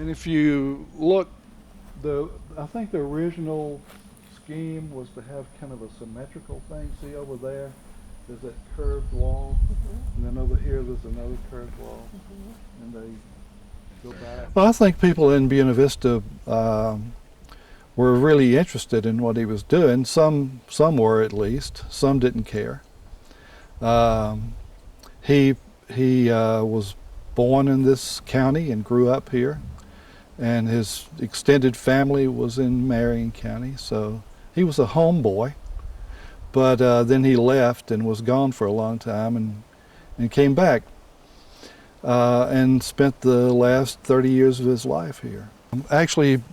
And if you look, I think the original scheme was to have kind of a symmetrical thing. See over there, there's that curved wall, and then over here there's another curved wall, and they go back. Well, I think people in Buena Vista were really interested in what he was doing. Some were, at least. Some didn't care. He was born in this county and grew up here, and his extended family was in Marion County, so he was a homeboy. But then he left and was gone for a long time, and came back and spent the last 30 years of his life here. Actually,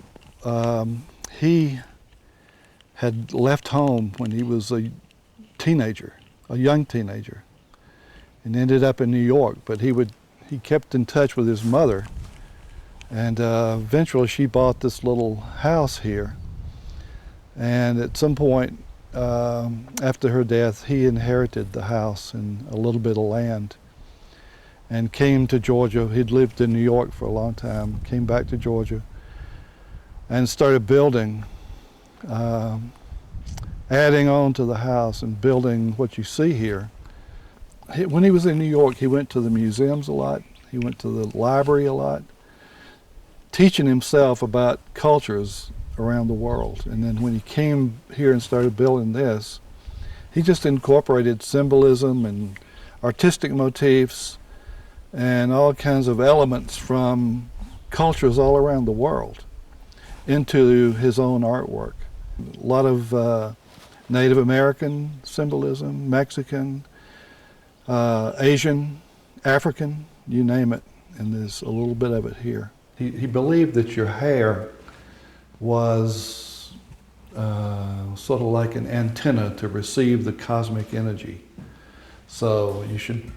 he had left home when he was a young teenager, and ended up in New York. But he kept in touch with his mother, and eventually she bought this little house here. And at some point after her death, he inherited the house and a little bit of land, and came to Georgia. He'd lived in New York for a long time, came back to Georgia, and started building, adding on to the house and building what you see here. When he was in New York, he went to the museums a lot, he went to the library a lot, teaching himself about cultures around the world. And then when he came here and started building this, he just incorporated symbolism and artistic motifs and all kinds of elements from cultures all around the world into his own artwork. A lot of Native American symbolism, Mexican, Asian, African, you name it, and there's a little bit of it here. He believed that your hair was sort of like an antenna to receive the cosmic energy. So you should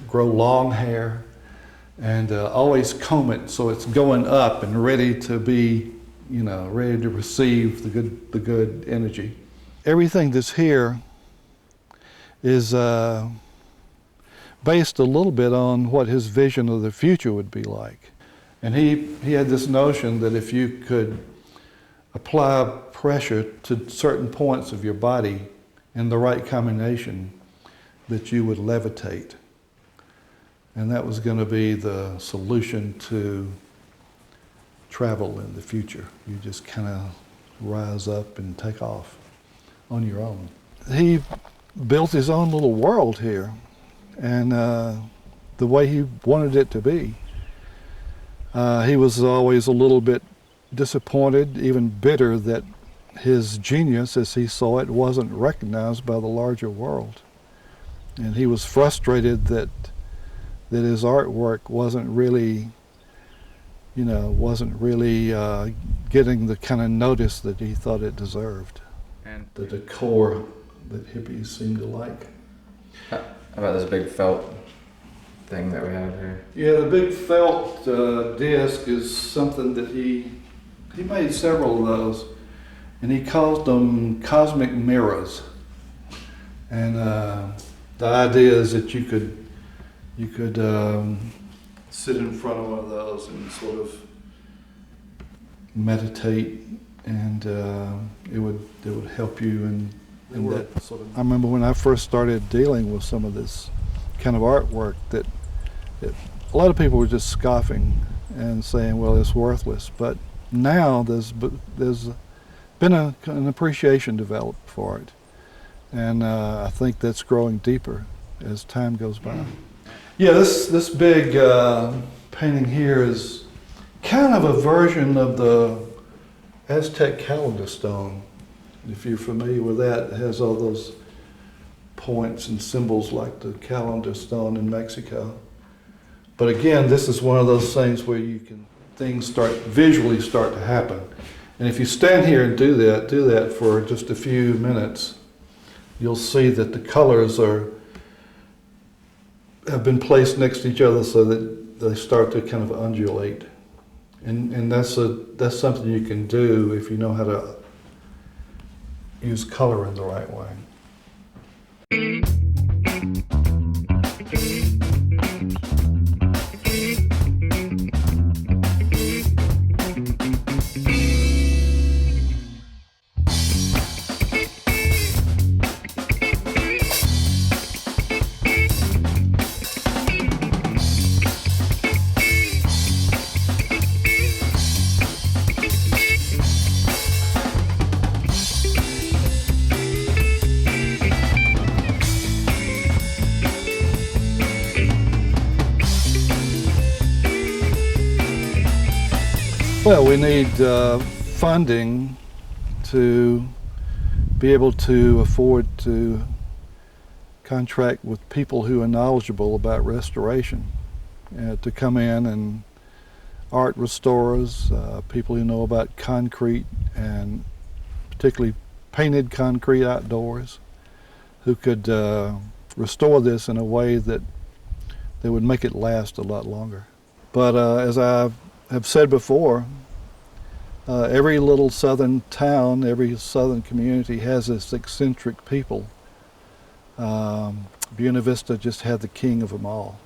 grow long hair and always comb it so it's going up and ready to be, ready to receive the good energy. Everything that's here is based a little bit on what his vision of the future would be like. And he had this notion that if you could apply pressure to certain points of your body in the right combination, that you would levitate. And that was going to be the solution to travel in the future. You just kind of rise up and take off on your own. He built his own little world here, and the way he wanted it to be. He was always a little bit disappointed, even bitter, that his genius, as he saw it, wasn't recognized by the larger world. And he was frustrated that his artwork wasn't really, getting the kind of notice that he thought it deserved. And the decor that hippies seem to like. How about this big felt thing that we have here? Yeah, the big felt disc is something that he made several of those, and he called them cosmic mirrors. And the idea is that you could sit in front of one of those and sort of meditate, and it would help you in that sort of. I remember when I first started dealing with some of this kind of artwork that a lot of people were just scoffing and saying, well, it's worthless. But now there's been an appreciation developed for it, and I think that's growing deeper as time goes by. Yeah, this big painting here is kind of a version of the Aztec calendar stone. If you're familiar with that, it has all those points and symbols like the calendar stone in Mexico. But again, this is one of those things where things visually start to happen. And if you stand here and do that for just a few minutes, you'll see that the colors have been placed next to each other so that they start to kind of undulate. And that's something you can do if you know how to use color in the right way. Well, we need funding to be able to afford to contract with people who are knowledgeable about restoration, to come in and art restorers, people who know about concrete and particularly painted concrete outdoors, who could restore this in a way that would make it last a lot longer. But as I have said before, every little southern town, every southern community has its eccentric people. Buena Vista just had the king of them all.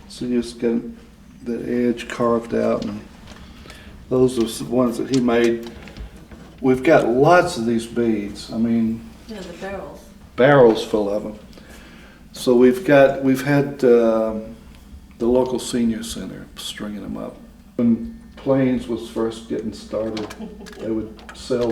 So you just get the edge carved out, and those are the ones that he made. We've got lots of these beads. I mean, Yeah, the barrels. barrels full of them. So we've had the local senior center stringing them up. When Plains was first getting started, they would sell